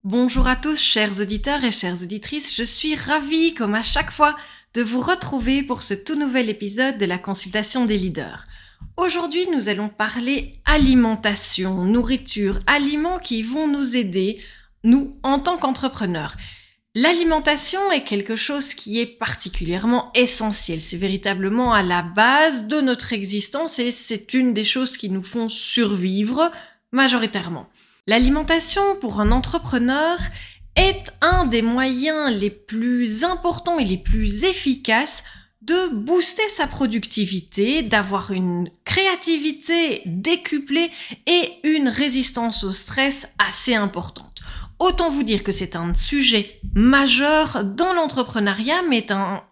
Bonjour à tous, chers auditeurs et chères auditrices, je suis ravie, comme à chaque fois, de vous retrouver pour ce tout nouvel épisode de la consultation des leaders. Aujourd'hui, nous allons parler alimentation, nourriture, aliments qui vont nous aider, nous, en tant qu'entrepreneurs. L'alimentation est quelque chose qui est particulièrement essentiel. C'est véritablement à la base de notre existence et c'est une des choses qui nous font survivre majoritairement. L'alimentation pour un entrepreneur est un des moyens les plus importants et les plus efficaces de booster sa productivité, d'avoir une créativité décuplée et une résistance au stress assez importante. Autant vous dire que c'est un sujet majeur dans l'entrepreneuriat,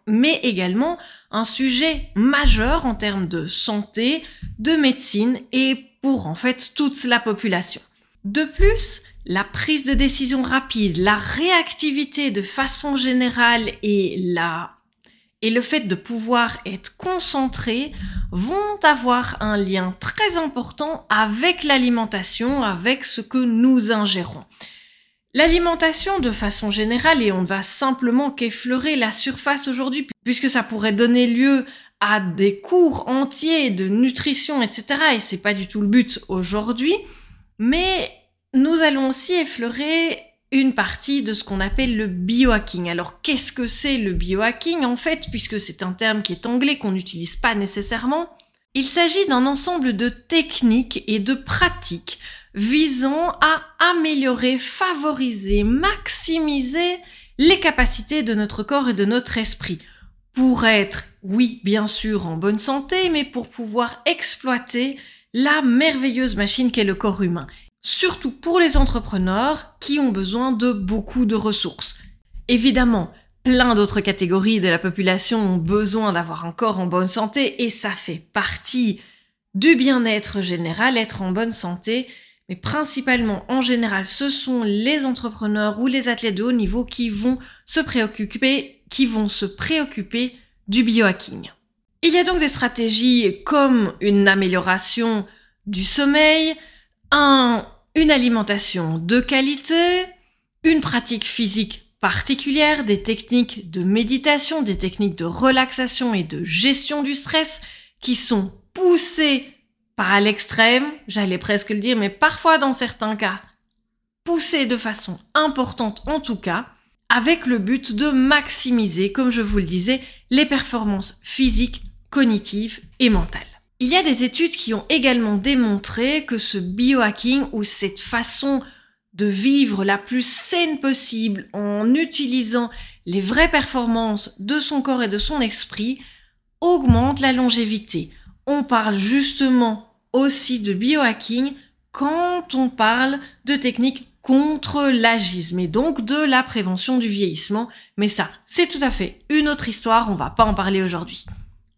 mais également un sujet majeur en termes de santé, de médecine et pour en fait toute la population. De plus, la prise de décision rapide, la réactivité de façon générale et le fait de pouvoir être concentré vont avoir un lien très important avec l'alimentation, avec ce que nous ingérons. L'alimentation de façon générale, et on va simplement qu'effleurer la surface aujourd'hui, puisque ça pourrait donner lieu à des cours entiers de nutrition, etc. Et c'est pas du tout le but aujourd'hui. Mais nous allons aussi effleurer une partie de ce qu'on appelle le biohacking. Alors, qu'est-ce que c'est le biohacking en fait, puisque c'est un terme qui est anglais, qu'on n'utilise pas nécessairement? Il s'agit d'un ensemble de techniques et de pratiques visant à améliorer, favoriser, maximiser les capacités de notre corps et de notre esprit. Pour être, oui, bien sûr, en bonne santé, mais pour pouvoir exploiter la merveilleuse machine qu'est le corps humain. Surtout pour les entrepreneurs qui ont besoin de beaucoup de ressources. Évidemment, plein d'autres catégories de la population ont besoin d'avoir un corps en bonne santé et ça fait partie du bien-être général, être en bonne santé. Mais principalement, en général, ce sont les entrepreneurs ou les athlètes de haut niveau qui vont se préoccuper du biohacking. Il y a donc des stratégies comme une amélioration du sommeil, une alimentation de qualité, une pratique physique particulière, des techniques de méditation, des techniques de relaxation et de gestion du stress qui sont poussées pas à l'extrême, j'allais presque le dire, mais parfois dans certains cas, poussées de façon importante en tout cas, avec le but de maximiser, comme je vous le disais, les performances physiques, cognitives et mentales. Il y a des études qui ont également démontré que ce biohacking ou cette façon de vivre la plus saine possible en utilisant les vraies performances de son corps et de son esprit augmente la longévité. On parle justement aussi de biohacking quand on parle de techniques contre l'agisme et donc de la prévention du vieillissement. Mais ça, c'est tout à fait une autre histoire, on va pas en parler aujourd'hui.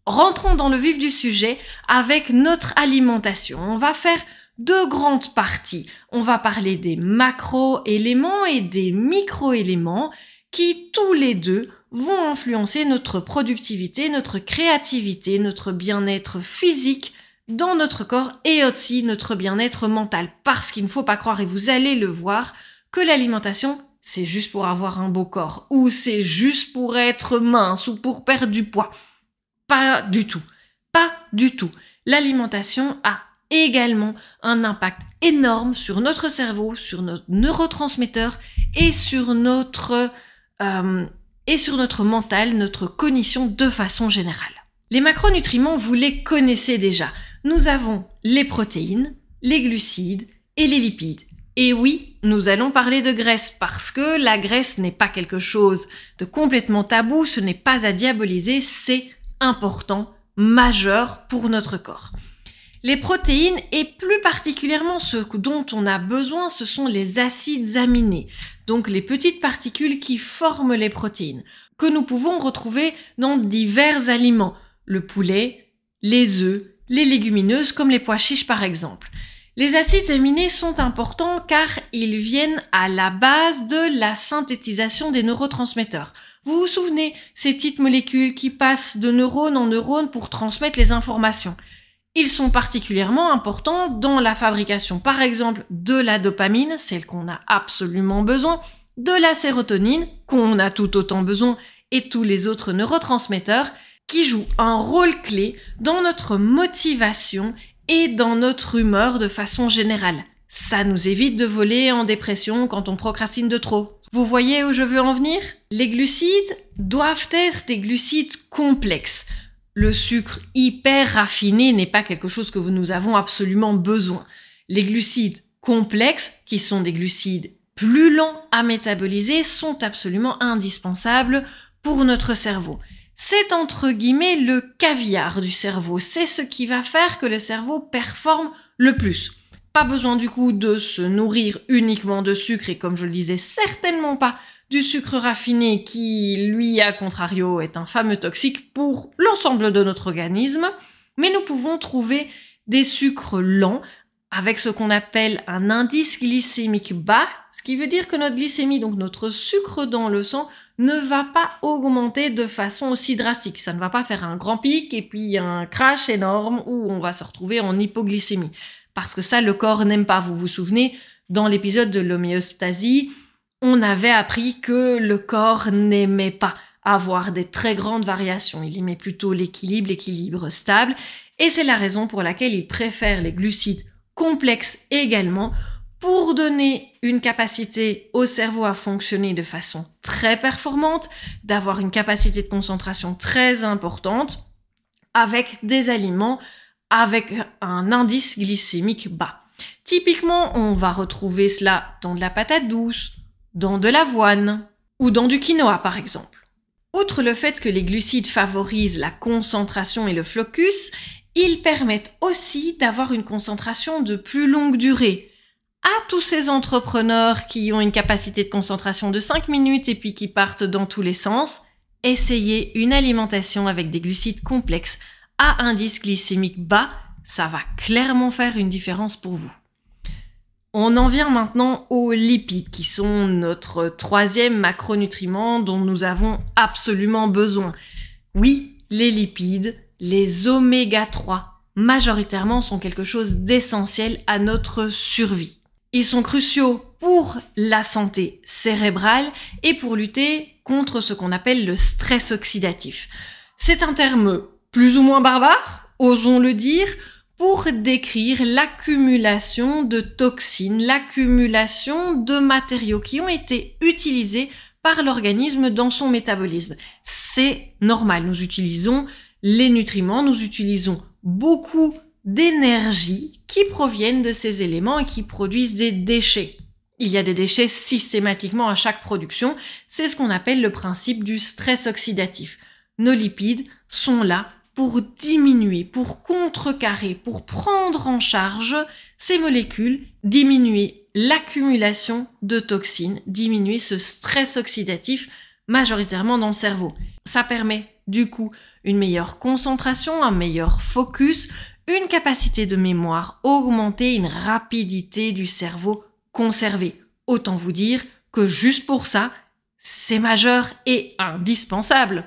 Rentrons dans le vif du sujet avec notre alimentation. On va faire deux grandes parties. On va parler des macro-éléments et des micro-éléments qui, tous les deux, vont influencer notre productivité, notre créativité, notre bien-être physique dans notre corps et aussi notre bien-être mental. Parce qu'il ne faut pas croire, et vous allez le voir, que l'alimentation, c'est juste pour avoir un beau corps, ou c'est juste pour être mince, ou pour perdre du poids. Pas du tout. Pas du tout. L'alimentation a également un impact énorme sur notre cerveau, sur notre neurotransmetteur et sur notre mental, notre cognition de façon générale. Les macronutriments, vous les connaissez déjà. Nous avons les protéines, les glucides et les lipides. Et oui, nous allons parler de graisse parce que la graisse n'est pas quelque chose de complètement tabou, ce n'est pas à diaboliser, c'est important, majeur pour notre corps. Les protéines et plus particulièrement ce dont on a besoin, ce sont les acides aminés, donc les petites particules qui forment les protéines, que nous pouvons retrouver dans divers aliments, le poulet, les œufs, les légumineuses comme les pois chiches par exemple. Les acides aminés sont importants car ils viennent à la base de la synthétisation des neurotransmetteurs. Vous vous souvenez, ces petites molécules qui passent de neurone en neurone pour transmettre les informations. Ils sont particulièrement importants dans la fabrication, par exemple, de la dopamine, celle qu'on a absolument besoin, de la sérotonine, qu'on a tout autant besoin, et tous les autres neurotransmetteurs, qui jouent un rôle clé dans notre motivation et dans notre humeur de façon générale. Ça nous évite de voler en dépression quand on procrastine de trop. Vous voyez où je veux en venir? Les glucides doivent être des glucides complexes. Le sucre hyper raffiné n'est pas quelque chose que nous avons absolument besoin. Les glucides complexes, qui sont des glucides plus lents à métaboliser, sont absolument indispensables pour notre cerveau. C'est entre guillemets le caviar du cerveau. C'est ce qui va faire que le cerveau performe le plus. Pas besoin du coup de se nourrir uniquement de sucre et comme je le disais, certainement pas du sucre raffiné qui, lui, à contrario, est un fameux toxique pour l'ensemble de notre organisme. Mais nous pouvons trouver des sucres lents avec ce qu'on appelle un indice glycémique bas, ce qui veut dire que notre glycémie, donc notre sucre dans le sang, ne va pas augmenter de façon aussi drastique. Ça ne va pas faire un grand pic et puis un crash énorme où on va se retrouver en hypoglycémie. Parce que ça, le corps n'aime pas. Vous vous souvenez, dans l'épisode de l'homéostasie, on avait appris que le corps n'aimait pas avoir des très grandes variations. Il aimait plutôt l'équilibre stable. Et c'est la raison pour laquelle il préfère les glucides complexes également pour donner une capacité au cerveau à fonctionner de façon très performante, d'avoir une capacité de concentration très importante avec des aliments avec un indice glycémique bas. Typiquement, on va retrouver cela dans de la patate douce, dans de l'avoine ou dans du quinoa par exemple. Outre le fait que les glucides favorisent la concentration et le focus, ils permettent aussi d'avoir une concentration de plus longue durée. À tous ces entrepreneurs qui ont une capacité de concentration de 5 minutes et puis qui partent dans tous les sens, essayez une alimentation avec des glucides complexes à indice glycémique bas, ça va clairement faire une différence pour vous. On en vient maintenant aux lipides, qui sont notre troisième macronutriment dont nous avons absolument besoin. Oui, les lipides, les oméga 3, majoritairement sont quelque chose d'essentiel à notre survie. Ils sont cruciaux pour la santé cérébrale et pour lutter contre ce qu'on appelle le stress oxydatif. C'est un terme plus ou moins barbare, osons le dire, pour décrire l'accumulation de toxines, l'accumulation de matériaux qui ont été utilisés par l'organisme dans son métabolisme. C'est normal, nous utilisons les nutriments, nous utilisons beaucoup d'énergie qui proviennent de ces éléments et qui produisent des déchets. Il y a des déchets systématiquement à chaque production, c'est ce qu'on appelle le principe du stress oxydatif. Nos lipides sont là pour diminuer, pour contrecarrer, pour prendre en charge ces molécules, diminuer l'accumulation de toxines, diminuer ce stress oxydatif majoritairement dans le cerveau. Ça permet du coup une meilleure concentration, un meilleur focus, une capacité de mémoire augmentée, une rapidité du cerveau conservée. Autant vous dire que juste pour ça, c'est majeur et indispensable.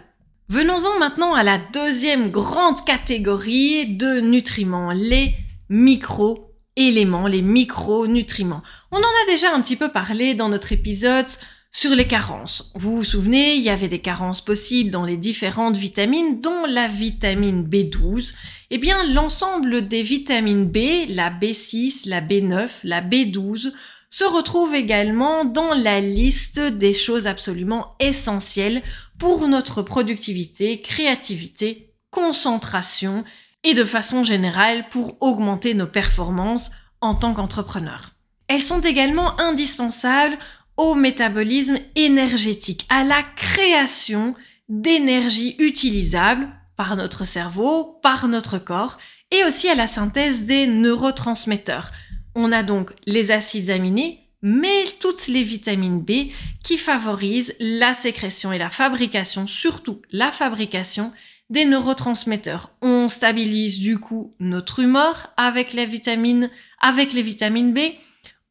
Venons-en maintenant à la deuxième grande catégorie de nutriments, les micro-éléments, les micronutriments. On en a déjà un petit peu parlé dans notre épisode sur les carences. Vous vous souvenez, il y avait des carences possibles dans les différentes vitamines, dont la vitamine B12. Eh bien, l'ensemble des vitamines B, la B6, la B9, la B12, se retrouvent également dans la liste des choses absolument essentielles pour notre productivité, créativité, concentration et de façon générale pour augmenter nos performances en tant qu'entrepreneur. Elles sont également indispensables au métabolisme énergétique, à la création d'énergie utilisable par notre cerveau, par notre corps et aussi à la synthèse des neurotransmetteurs. On a donc les acides aminés, mais toutes les vitamines B qui favorisent la sécrétion et la fabrication, surtout la fabrication des neurotransmetteurs. On stabilise du coup notre humeur avec les vitamines B.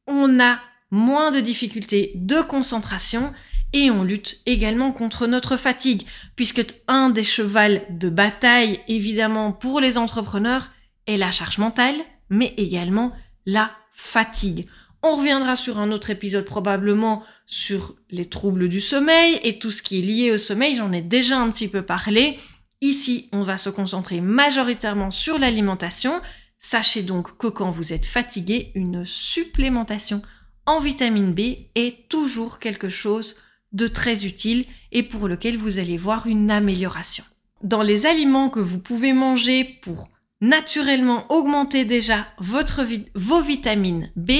On a moins de difficultés de concentration et on lutte également contre notre fatigue, puisque un des chevals de bataille, évidemment, pour les entrepreneurs et la charge mentale, mais également la fatigue. On reviendra sur un autre épisode probablement sur les troubles du sommeil et tout ce qui est lié au sommeil, j'en ai déjà un petit peu parlé. Ici, on va se concentrer majoritairement sur l'alimentation. Sachez donc que quand vous êtes fatigué, une supplémentation en vitamine B est toujours quelque chose de très utile et pour lequel vous allez voir une amélioration. Dans les aliments que vous pouvez manger pour naturellement augmenter déjà vos vitamines B,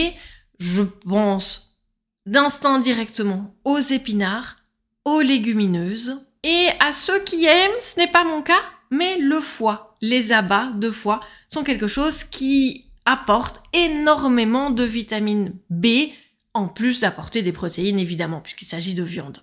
je pense d'instinct directement aux épinards, aux légumineuses et à ceux qui aiment, ce n'est pas mon cas, mais le foie. Les abats de foie sont quelque chose qui apporte énormément de vitamine B, en plus d'apporter des protéines évidemment, puisqu'il s'agit de viande.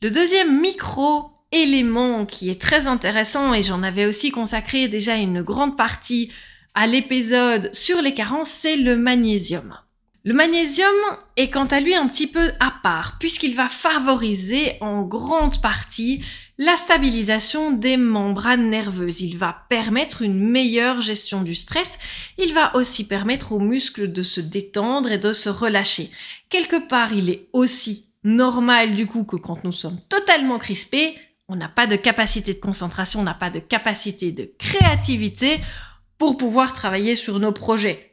Le deuxième micro-élément qui est très intéressant, et j'en avais aussi consacré déjà une grande partie à l'épisode sur les carences, c'est le magnésium. Le magnésium est quant à lui un petit peu à part, puisqu'il va favoriser en grande partie la stabilisation des membranes nerveuses. Il va permettre une meilleure gestion du stress. Il va aussi permettre aux muscles de se détendre et de se relâcher. Quelque part, il est aussi normal du coup que quand nous sommes totalement crispés, on n'a pas de capacité de concentration, on n'a pas de capacité de créativité pour pouvoir travailler sur nos projets.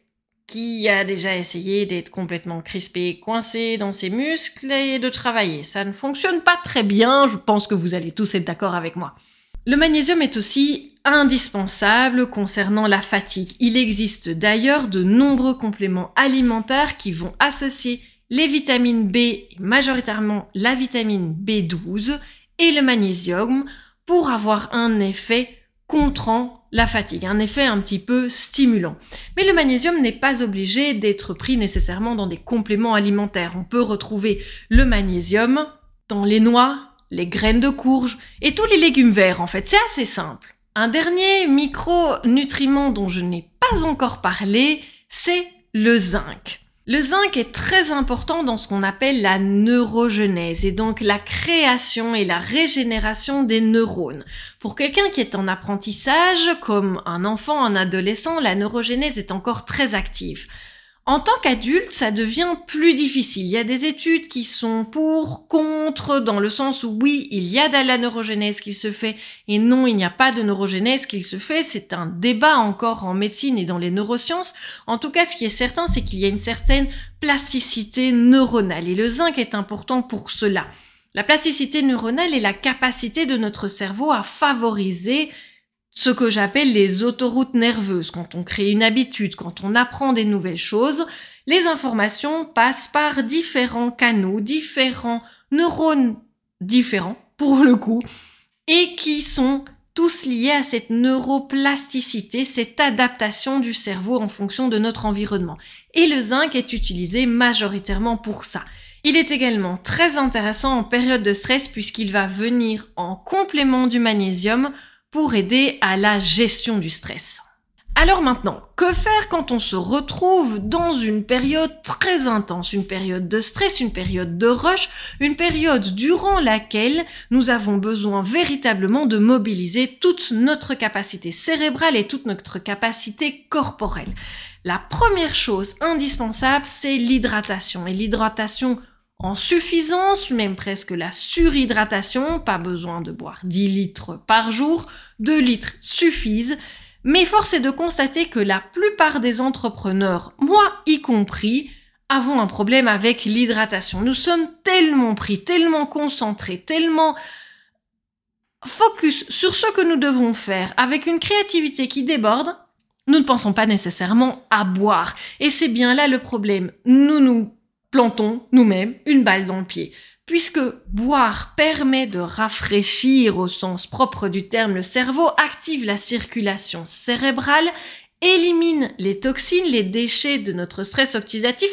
Qui a déjà essayé d'être complètement crispé, coincé dans ses muscles et de travailler? Ça ne fonctionne pas très bien, je pense que vous allez tous être d'accord avec moi. Le magnésium est aussi indispensable concernant la fatigue. Il existe d'ailleurs de nombreux compléments alimentaires qui vont associer les vitamines B, et majoritairement la vitamine B12 et le magnésium pour avoir un effet contrant la fatigue, un effet un petit peu stimulant. Mais le magnésium n'est pas obligé d'être pris nécessairement dans des compléments alimentaires. On peut retrouver le magnésium dans les noix, les graines de courge et tous les légumes verts en fait. C'est assez simple. Un dernier micronutriment dont je n'ai pas encore parlé, c'est le zinc. Le zinc est très important dans ce qu'on appelle la neurogenèse et donc la création et la régénération des neurones. Pour quelqu'un qui est en apprentissage, comme un enfant, un adolescent, la neurogenèse est encore très active. En tant qu'adulte, ça devient plus difficile. Il y a des études qui sont pour, contre, dans le sens où oui, il y a de la neurogénèse qui se fait et non, il n'y a pas de neurogénèse qui se fait. C'est un débat encore en médecine et dans les neurosciences. En tout cas, ce qui est certain, c'est qu'il y a une certaine plasticité neuronale et le zinc est important pour cela. La plasticité neuronale est la capacité de notre cerveau à favoriser ce que j'appelle les autoroutes nerveuses. Quand on crée une habitude, quand on apprend des nouvelles choses, les informations passent par différents canaux, différents neurones différents, pour le coup, et qui sont tous liés à cette neuroplasticité, cette adaptation du cerveau en fonction de notre environnement. Et le zinc est utilisé majoritairement pour ça. Il est également très intéressant en période de stress puisqu'il va venir en complément du magnésium pour aider à la gestion du stress. Alors maintenant, que faire quand on se retrouve dans une période très intense, une période de stress, une période de rush, une période durant laquelle nous avons besoin véritablement de mobiliser toute notre capacité cérébrale et toute notre capacité corporelle? La première chose indispensable, c'est l'hydratation. Et l'hydratation en suffisance, même presque la surhydratation, pas besoin de boire 10 litres par jour, 2 litres suffisent, mais force est de constater que la plupart des entrepreneurs, moi y compris, avons un problème avec l'hydratation. Nous sommes tellement pris, tellement concentrés, tellement focus sur ce que nous devons faire, avec une créativité qui déborde, nous ne pensons pas nécessairement à boire. Et c'est bien là le problème. Nous plantons nous-mêmes une balle dans le pied. Puisque boire permet de rafraîchir au sens propre du terme le cerveau, active la circulation cérébrale, élimine les toxines, les déchets de notre stress oxydatif,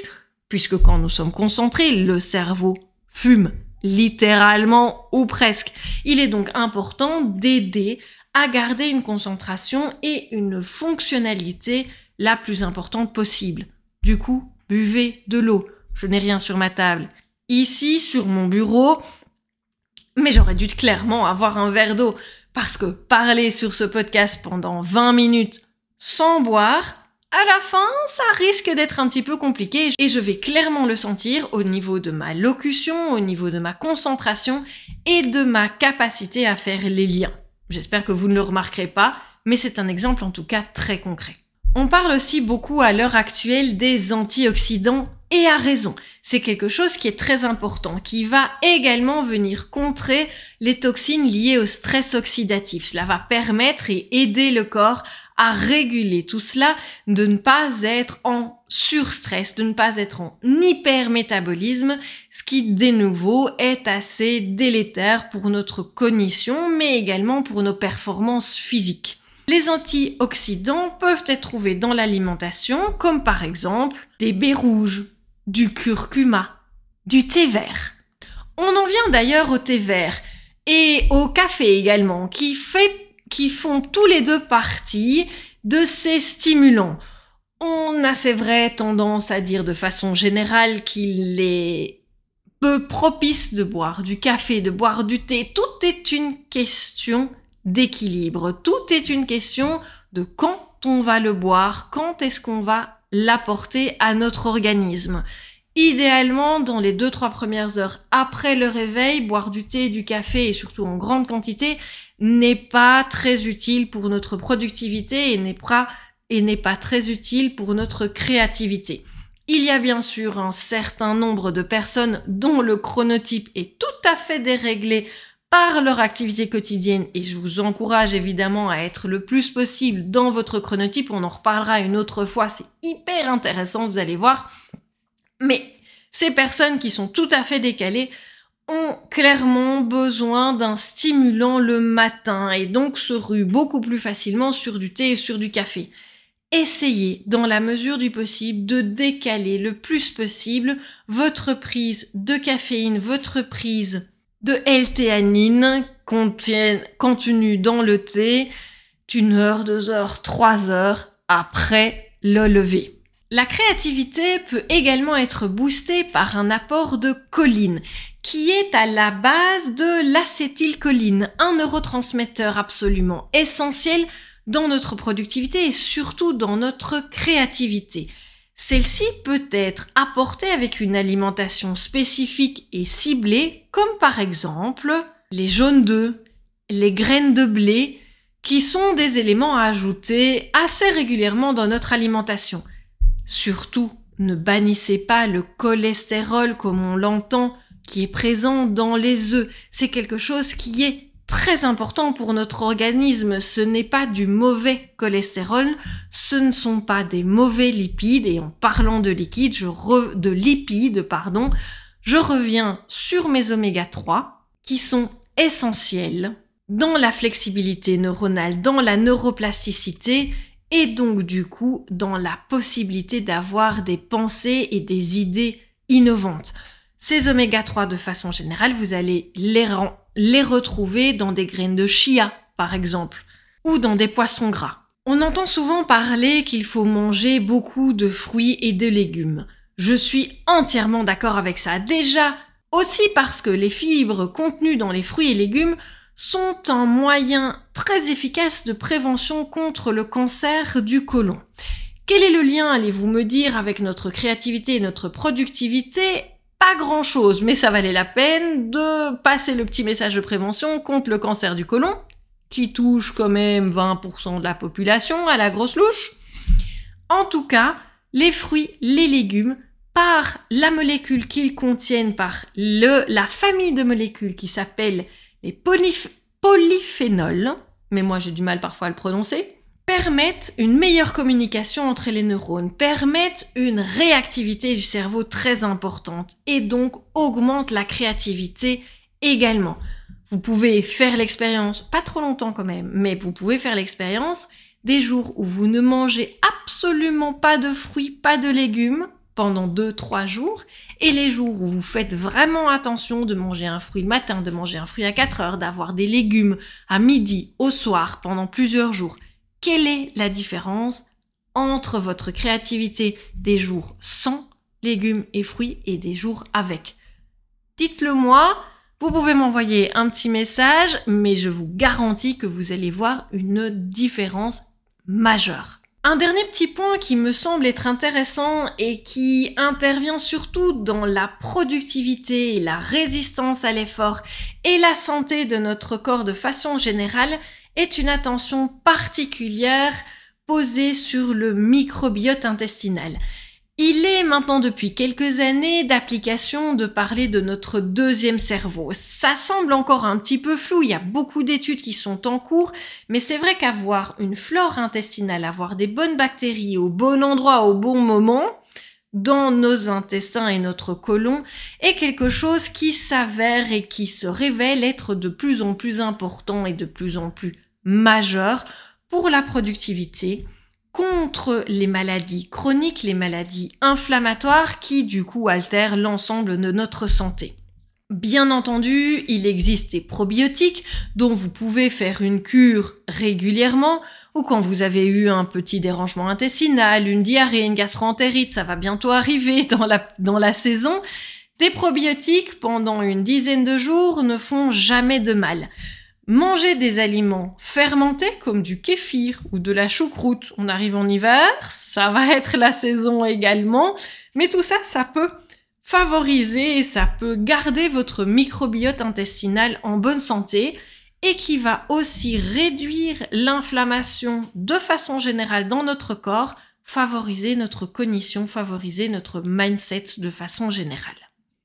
puisque quand nous sommes concentrés, le cerveau fume, littéralement ou presque. Il est donc important d'aider à garder une concentration et une fonctionnalité la plus importante possible. Du coup, buvez de l'eau. Je n'ai rien sur ma table. Ici, sur mon bureau, mais j'aurais dû clairement avoir un verre d'eau parce que parler sur ce podcast pendant 20 minutes sans boire, à la fin, ça risque d'être un petit peu compliqué et je vais clairement le sentir au niveau de ma locution, au niveau de ma concentration et de ma capacité à faire les liens. J'espère que vous ne le remarquerez pas, mais c'est un exemple en tout cas très concret. On parle aussi beaucoup à l'heure actuelle des antioxydants et à raison. C'est quelque chose qui est très important, qui va également venir contrer les toxines liées au stress oxydatif. Cela va permettre et aider le corps à réguler tout cela, de ne pas être en surstress, de ne pas être en hypermétabolisme, ce qui de nouveau est assez délétère pour notre cognition, mais également pour nos performances physiques. Les antioxydants peuvent être trouvés dans l'alimentation, comme par exemple des baies rouges, du curcuma, du thé vert. On en vient d'ailleurs au thé vert et au café également, qui font tous les deux partie de ces stimulants. On a, c'est vrai, tendance à dire de façon générale qu'il est peu propice de boire du café, de boire du thé. Tout est une question d'équilibre. Tout est une question de quand on va le boire, quand est-ce qu'on va l'apporter à notre organisme. Idéalement, dans les 2-3 premières heures après le réveil, boire du thé, du café et surtout en grande quantité n'est pas très utile pour notre productivité et n'est pas très utile pour notre créativité. Il y a bien sûr un certain nombre de personnes dont le chronotype est tout à fait déréglé par leur activité quotidienne et je vous encourage évidemment à être le plus possible dans votre chronotype. On en reparlera une autre fois, c'est hyper intéressant, vous allez voir. Mais ces personnes qui sont tout à fait décalées ont clairement besoin d'un stimulant le matin et donc se ruent beaucoup plus facilement sur du thé et sur du café. Essayez, dans la mesure du possible, de décaler le plus possible votre prise de caféine, votre prise de L-théanine contenue dans le thé 1 heure, 2 heures, 3 heures après le lever. La créativité peut également être boostée par un apport de choline, qui est à la base de l'acétylcholine, un neurotransmetteur absolument essentiel dans notre productivité et surtout dans notre créativité. Celle-ci peut être apportée avec une alimentation spécifique et ciblée, comme par exemple les jaunes d'œufs, les graines de blé, qui sont des éléments à ajouter assez régulièrement dans notre alimentation. Surtout, ne bannissez pas le cholestérol comme on l'entend, qui est présent dans les œufs. C'est quelque chose qui est très important pour notre organisme. Ce n'est pas du mauvais cholestérol, ce ne sont pas des mauvais lipides. Et en parlant de lipides, je reviens sur mes oméga 3 qui sont essentiels dans la flexibilité neuronale, dans la neuroplasticité et donc du coup dans la possibilité d'avoir des pensées et des idées innovantes. Ces oméga 3 de façon générale, vous allez les retrouver dans des graines de chia par exemple ou dans des poissons gras. On entend souvent parler qu'il faut manger beaucoup de fruits et de légumes. Je suis entièrement d'accord avec ça. Déjà aussi parce que les fibres contenues dans les fruits et légumes sont un moyen très efficace de prévention contre le cancer du côlon. Quel est le lien, allez-vous me dire, avec notre créativité et notre productivité ? Pas grand-chose, mais ça valait la peine de passer le petit message de prévention contre le cancer du côlon, qui touche quand même 20% de la population à la grosse louche. En tout cas, les fruits, les légumes, par la molécule qu'ils contiennent, par la famille de molécules qui s'appelle les polyphénols, mais moi j'ai du mal parfois à le prononcer, permettent une meilleure communication entre les neurones, permettent une réactivité du cerveau très importante et donc augmentent la créativité également. Vous pouvez faire l'expérience, pas trop longtemps quand même, mais vous pouvez faire l'expérience des jours où vous ne mangez absolument pas de fruits, pas de légumes, pendant 2-3 jours, et les jours où vous faites vraiment attention de manger un fruit le matin, de manger un fruit à 4 heures, d'avoir des légumes à midi, au soir, pendant plusieurs jours. Quelle est la différence entre votre créativité des jours sans légumes et fruits et des jours avec? Dites-le moi, vous pouvez m'envoyer un petit message, mais je vous garantis que vous allez voir une différence majeure. Un dernier petit point qui me semble être intéressant et qui intervient surtout dans la productivité, la résistance à l'effort et la santé de notre corps de façon générale est une attention particulière posée sur le microbiote intestinal. Il est maintenant depuis quelques années d'application de parler de notre deuxième cerveau. Ça semble encore un petit peu flou, il y a beaucoup d'études qui sont en cours, mais c'est vrai qu'avoir une flore intestinale, avoir des bonnes bactéries au bon endroit, au bon moment, dans nos intestins et notre côlon, est quelque chose qui s'avère et qui se révèle être de plus en plus important et de plus en plus majeur pour la productivité, contre les maladies chroniques, les maladies inflammatoires qui du coup altèrent l'ensemble de notre santé. Bien entendu, il existe des probiotiques dont vous pouvez faire une cure régulièrement ou quand vous avez eu un petit dérangement intestinal, une diarrhée, une gastro-entérite, ça va bientôt arriver dans la saison. Des probiotiques pendant une dizaine de jours ne font jamais de mal. Manger des aliments fermentés comme du kéfir ou de la choucroute. On arrive en hiver, ça va être la saison également, mais tout ça, ça peut favoriser et ça peut garder votre microbiote intestinal en bonne santé et qui va aussi réduire l'inflammation de façon générale dans notre corps, favoriser notre cognition, favoriser notre mindset de façon générale.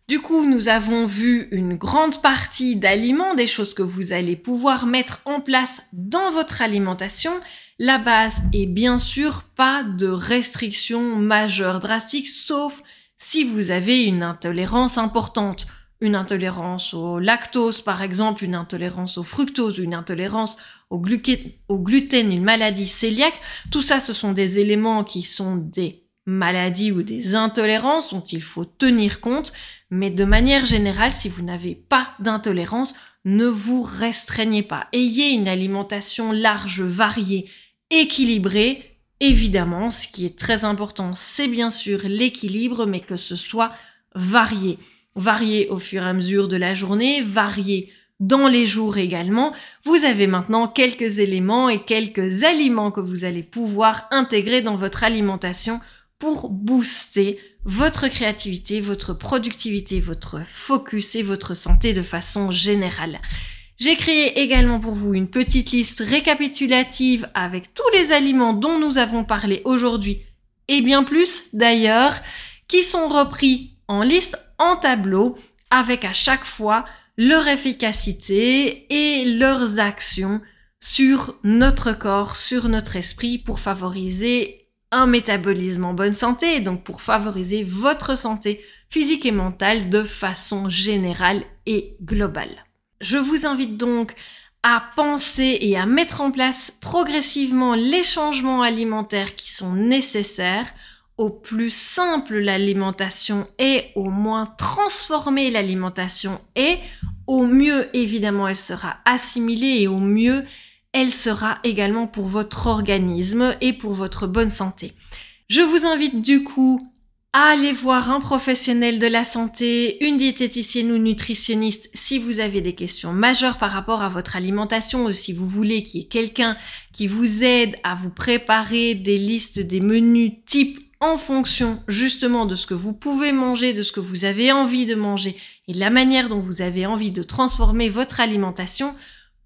Du coup, nous avons vu une grande partie d'aliments, des choses que vous allez pouvoir mettre en place dans votre alimentation. La base est bien sûr pas de restrictions majeures, drastiques, sauf si vous avez une intolérance importante. Une intolérance au lactose, par exemple, une intolérance au fructose, une intolérance au gluten, une maladie cœliaque. Tout ça, ce sont des éléments qui sont des maladies ou des intolérances dont il faut tenir compte. Mais de manière générale, si vous n'avez pas d'intolérance, ne vous restreignez pas. Ayez une alimentation large, variée, équilibrée. Évidemment, ce qui est très important, c'est bien sûr l'équilibre, mais que ce soit varié. Varié au fur et à mesure de la journée, varié dans les jours également. Vous avez maintenant quelques éléments et quelques aliments que vous allez pouvoir intégrer dans votre alimentation pour booster votre créativité, votre productivité, votre focus et votre santé de façon générale. J'ai créé également pour vous une petite liste récapitulative avec tous les aliments dont nous avons parlé aujourd'hui et bien plus d'ailleurs, qui sont repris en liste en tableau avec à chaque fois leur efficacité et leurs actions sur notre corps, sur notre esprit pour favoriser un métabolisme en bonne santé et donc pour favoriser votre santé physique et mentale de façon générale et globale. Je vous invite donc à penser et à mettre en place progressivement les changements alimentaires qui sont nécessaires. Au plus simple l'alimentation est, au moins transformée l'alimentation est, au mieux évidemment elle sera assimilée et au mieux elle sera également pour votre organisme et pour votre bonne santé. Je vous invite du coup à aller voir un professionnel de la santé, une diététicienne ou nutritionniste si vous avez des questions majeures par rapport à votre alimentation ou si vous voulez qu'il y ait quelqu'un qui vous aide à vous préparer des listes, des menus types en fonction justement de ce que vous pouvez manger, de ce que vous avez envie de manger et de la manière dont vous avez envie de transformer votre alimentation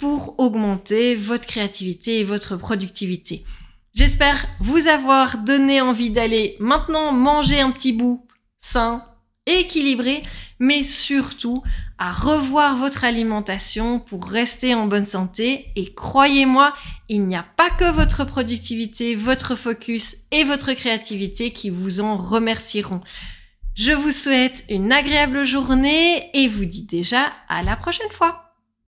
pour augmenter votre créativité et votre productivité. J'espère vous avoir donné envie d'aller maintenant manger un petit bout sain, équilibré, mais surtout à revoir votre alimentation pour rester en bonne santé. Et croyez-moi, il n'y a pas que votre productivité, votre focus et votre créativité qui vous en remercieront. Je vous souhaite une agréable journée et vous dis déjà à la prochaine fois.